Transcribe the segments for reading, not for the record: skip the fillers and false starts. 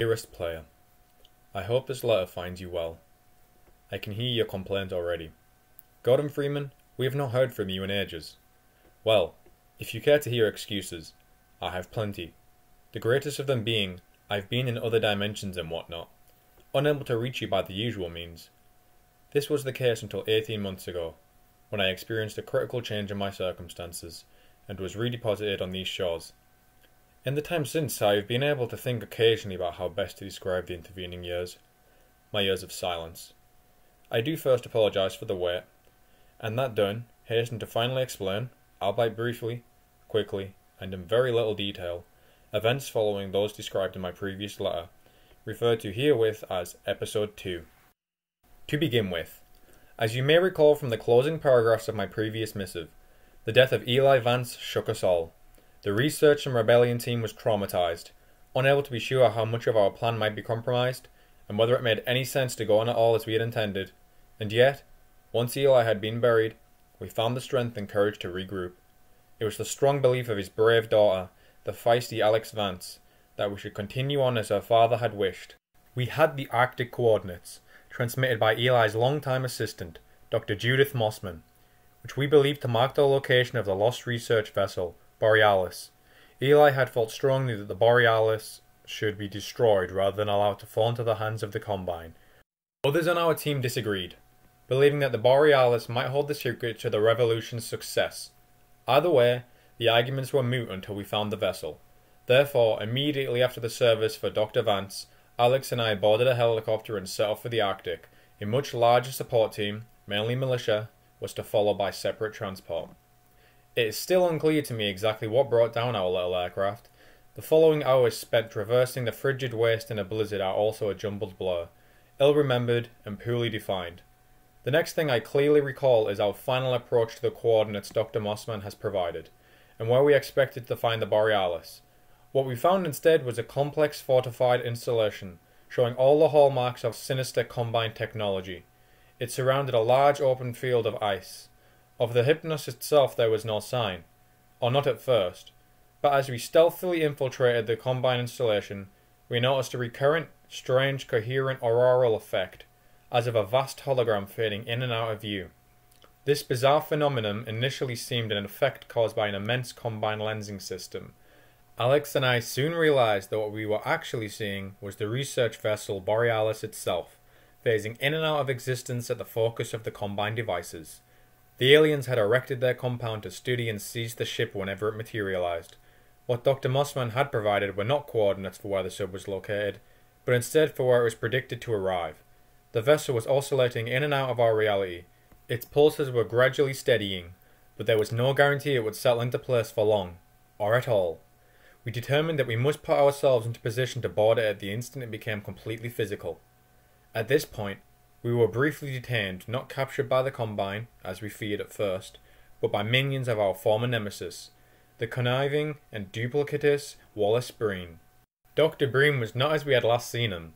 Dearest player, I hope this letter finds you well. I can hear your complaint already. Gordon Freeman, we have not heard from you in ages. Well, if you care to hear excuses, I have plenty. The greatest of them being, I've been in other dimensions and whatnot, unable to reach you by the usual means. This was the case until 18 months ago, when I experienced a critical change in my circumstances, and was redeposited on these shores. In the time since, I have been able to think occasionally about how best to describe the intervening years. My years of silence. I do first apologise for the wait, and that done, hasten to finally explain, albeit briefly, quickly, and in very little detail, events following those described in my previous letter, referred to herewith as Episode 2. To begin with, as you may recall from the closing paragraphs of my previous missive, the death of Eli Vance shook us all. The research and rebellion team was traumatized, unable to be sure how much of our plan might be compromised, and whether it made any sense to go on at all as we had intended. And yet, once Eli had been buried, we found the strength and courage to regroup. It was the strong belief of his brave daughter, the feisty Alex Vance, that we should continue on as her father had wished. We had the Arctic coordinates, transmitted by Eli's longtime assistant, Dr. Judith Mossman, which we believed to mark the location of the lost research vessel, Borealis. Eli had felt strongly that the Borealis should be destroyed rather than allowed to fall into the hands of the Combine. Others on our team disagreed, believing that the Borealis might hold the secret to the revolution's success. Either way, the arguments were moot until we found the vessel. Therefore, immediately after the service for Dr. Vance, Alex and I boarded a helicopter and set off for the Arctic. A much larger support team, mainly militia, was to follow by separate transport. It is still unclear to me exactly what brought down our little aircraft. The following hours spent traversing the frigid waste in a blizzard are also a jumbled blur, ill-remembered and poorly defined. The next thing I clearly recall is our final approach to the coordinates Dr. Mossman has provided, and where we expected to find the Borealis. What we found instead was a complex fortified installation, showing all the hallmarks of sinister Combine technology. It surrounded a large open field of ice. Of the Hypnos itself there was no sign, or not at first, but as we stealthily infiltrated the Combine installation, we noticed a recurrent, strange, coherent auroral effect, as of a vast hologram fading in and out of view. This bizarre phenomenon initially seemed an effect caused by an immense Combine lensing system. Alex and I soon realized that what we were actually seeing was the research vessel Borealis itself, phasing in and out of existence at the focus of the Combine devices. The aliens had erected their compound to study and seize the ship whenever it materialized. What Dr. Mossman had provided were not coordinates for where the sub was located, but instead for where it was predicted to arrive. The vessel was oscillating in and out of our reality. Its pulses were gradually steadying, but there was no guarantee it would settle into place for long, or at all. We determined that we must put ourselves into position to board it at the instant it became completely physical. At this point, we were briefly detained, not captured by the Combine, as we feared at first, but by minions of our former nemesis, the conniving and duplicitous Wallace Breen. Dr. Breen was not as we had last seen him,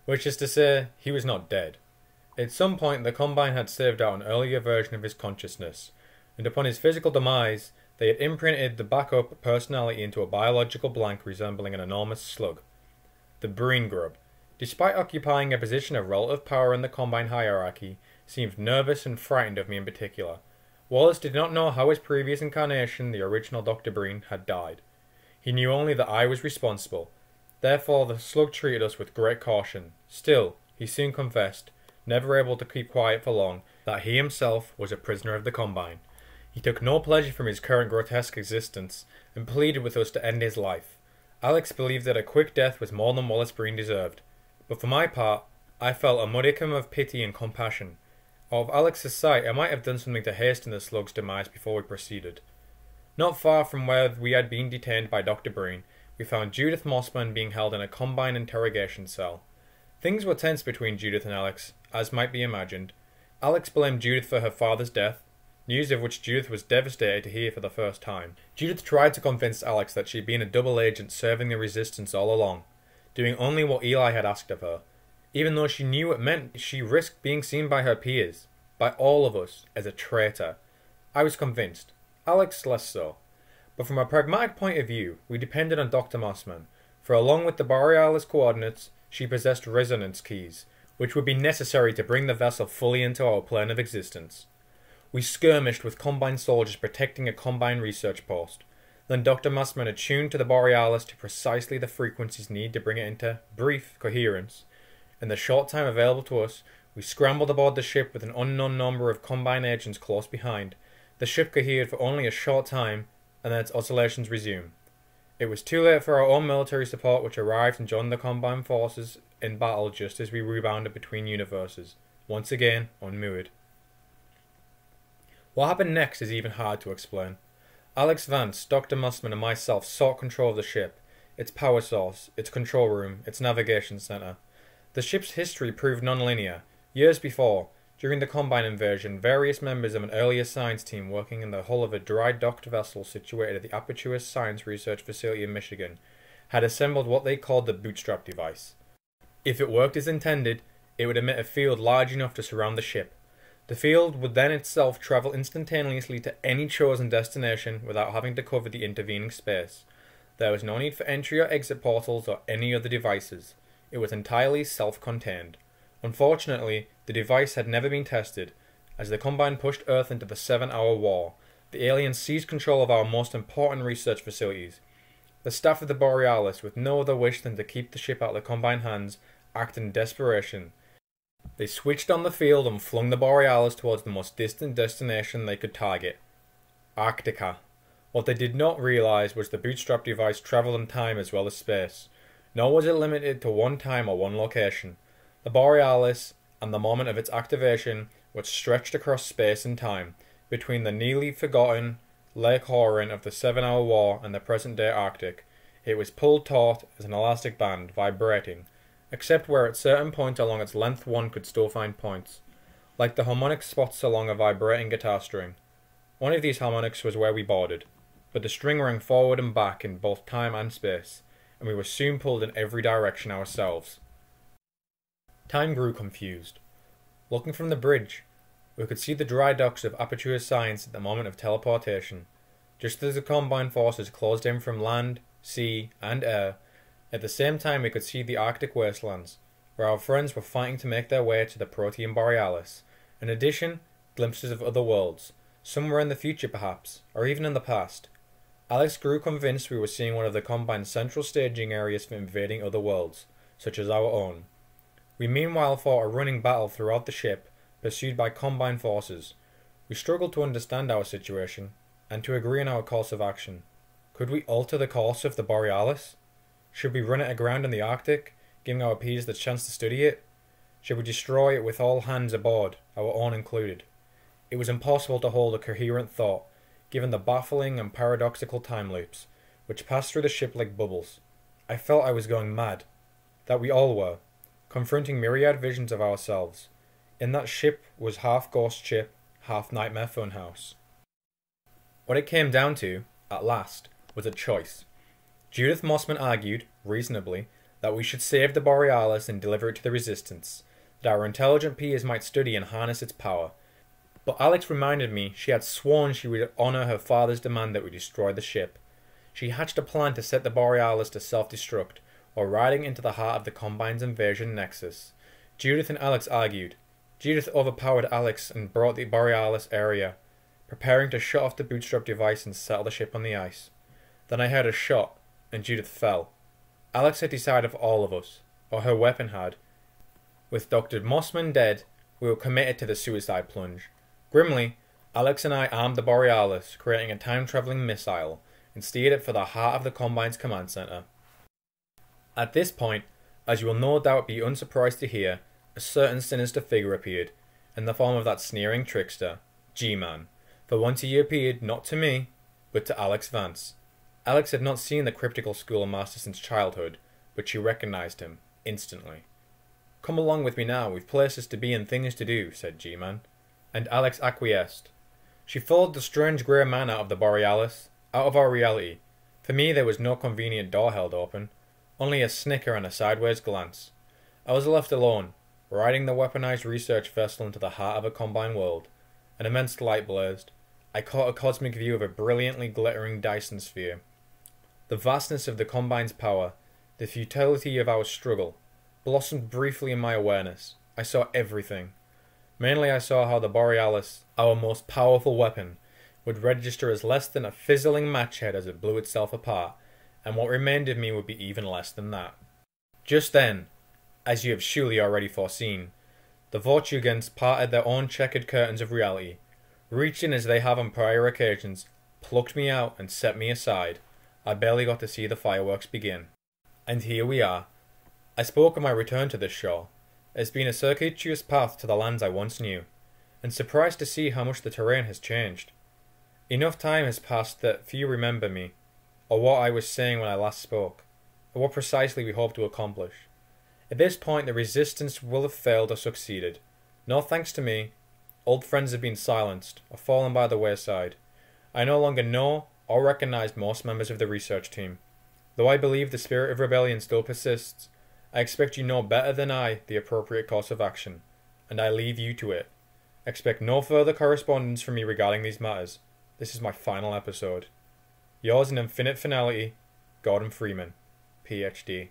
which is to say, he was not dead. At some point the Combine had saved out an earlier version of his consciousness, and upon his physical demise, they had imprinted the backup personality into a biological blank resembling an enormous slug. The Breen Grub, despite occupying a position of relative power in the Combine hierarchy, seemed nervous and frightened of me in particular. Wallace did not know how his previous incarnation, the original Dr. Breen, had died. He knew only that I was responsible. Therefore the slug treated us with great caution. Still, he soon confessed, never able to keep quiet for long, that he himself was a prisoner of the Combine. He took no pleasure from his current grotesque existence, and pleaded with us to end his life. Alex believed that a quick death was more than Wallace Breen deserved. But for my part, I felt a modicum of pity and compassion. Out of Alex's sight, I might have done something to hasten the slug's demise before we proceeded. Not far from where we had been detained by Dr. Breen, we found Judith Mossman being held in a Combine interrogation cell. Things were tense between Judith and Alex, as might be imagined. Alex blamed Judith for her father's death, news of which Judith was devastated to hear for the first time. Judith tried to convince Alex that she had been a double agent serving the resistance all along, doing only what Eli had asked of her, even though she knew it meant she risked being seen by her peers, by all of us, as a traitor. I was convinced, Alex less so. But from a pragmatic point of view, we depended on Dr. Mossman, for along with the Borealis coordinates, she possessed resonance keys, which would be necessary to bring the vessel fully into our plane of existence. We skirmished with Combine soldiers protecting a Combine research post. Then Dr. Mossman attuned to the Borealis to precisely the frequencies needed to bring it into brief coherence. In the short time available to us, we scrambled aboard the ship with an unknown number of Combine agents close behind. The ship cohered for only a short time, and then its oscillations resumed. It was too late for our own military support, which arrived and joined the Combine forces in battle just as we rebounded between universes, once again unmoored. What happened next is even hard to explain. Alex Vance, Dr. Mossman, and myself sought control of the ship, its power source, its control room, its navigation center. The ship's history proved non-linear. Years before, during the Combine invasion, various members of an earlier science team working in the hull of a dry-docked vessel situated at the Aperture Science Research Facility in Michigan had assembled what they called the bootstrap device. If it worked as intended, it would emit a field large enough to surround the ship. The field would then itself travel instantaneously to any chosen destination without having to cover the intervening space. There was no need for entry or exit portals or any other devices. It was entirely self-contained. Unfortunately, the device had never been tested. As the Combine pushed Earth into the 7-hour war, the aliens seized control of our most important research facilities. The staff of the Borealis, with no other wish than to keep the ship out of the Combine hands, acted in desperation. They switched on the field and flung the Borealis towards the most distant destination they could target, Arctica. What they did not realize was the bootstrap device traveled in time as well as space. Nor was it limited to one time or one location. The Borealis, and the moment of its activation, was stretched across space and time, between the nearly forgotten Lake Horan of the 7-hour war and the present-day Arctic. It was pulled taut as an elastic band, vibrating, except where at certain points along its length one could still find points, like the harmonic spots along a vibrating guitar string. One of these harmonics was where we boarded, but the string rang forward and back in both time and space, and we were soon pulled in every direction ourselves. Time grew confused. Looking from the bridge, we could see the dry docks of Aperture Science at the moment of teleportation, just as the Combine forces closed in from land, sea, and air. At the same time we could see the Arctic wastelands, where our friends were fighting to make their way to the Protean Borealis. In addition, glimpses of other worlds, somewhere in the future perhaps, or even in the past. Alex grew convinced we were seeing one of the Combine's central staging areas for invading other worlds, such as our own. We meanwhile fought a running battle throughout the ship, pursued by Combine forces. We struggled to understand our situation, and to agree on our course of action. Could we alter the course of the Borealis? Should we run it aground in the Arctic, giving our Ps the chance to study it? Should we destroy it with all hands aboard, our own included? It was impossible to hold a coherent thought, given the baffling and paradoxical time loops, which passed through the ship like bubbles. I felt I was going mad. That we all were, confronting myriad visions of ourselves. In that ship was half ghost ship, half nightmare funhouse. What it came down to, at last, was a choice. Judith Mossman argued, reasonably, that we should save the Borealis and deliver it to the Resistance, that our intelligent peers might study and harness its power. But Alex reminded me she had sworn she would honour her father's demand that we destroy the ship. She hatched a plan to set the Borealis to self-destruct, or riding into the heart of the Combine's invasion nexus. Judith and Alex argued. Judith overpowered Alex and brought the Borealis area, preparing to shut off the bootstrap device and settle the ship on the ice. Then I heard a shot, and Judith fell. Alex had decided for all of us, or her weapon had. With Dr. Mossman dead, we were committed to the suicide plunge. Grimly, Alex and I armed the Borealis, creating a time-travelling missile, and steered it for the heart of the Combine's command centre. At this point, as you will no doubt be unsurprised to hear, a certain sinister figure appeared, in the form of that sneering trickster, G-Man. For once he appeared not to me, but to Alex Vance. Alex had not seen the cryptical schoolmaster since childhood, but she recognised him, instantly. "Come along with me now, we've places to be and things to do," said G-Man, and Alex acquiesced. She followed the strange grey man out of the Borealis, out of our reality. For me there was no convenient door held open, only a snicker and a sideways glance. I was left alone, riding the weaponized research vessel into the heart of a Combine world. An immense light blazed. I caught a cosmic view of a brilliantly glittering Dyson sphere. The vastness of the Combine's power, The futility of our struggle blossomed briefly in my awareness. I saw everything. Mainly I saw how the Borealis, our most powerful weapon, would register as less than a fizzling match head as it blew itself apart, and what remained of me would be even less than that. Just then, as you have surely already foreseen, the Vortugens parted their own checkered curtains of reality, reached in as they have on prior occasions, plucked me out and set me aside. I barely got to see the fireworks begin. And here we are. I spoke of my return to this shore. It's been a circuitous path to the lands I once knew, and surprised to see how much the terrain has changed. Enough time has passed that few remember me, or what I was saying when I last spoke, or what precisely we hope to accomplish. At this point the resistance will have failed or succeeded. No thanks to me, old friends have been silenced, or fallen by the wayside. I no longer know or recognize most members of the research team. Though I believe the spirit of rebellion still persists, I expect you know better than I the appropriate course of action, and I leave you to it. Expect no further correspondence from me regarding these matters. This is my final episode. Yours in infinite finality, Gordon Freeman, PhD.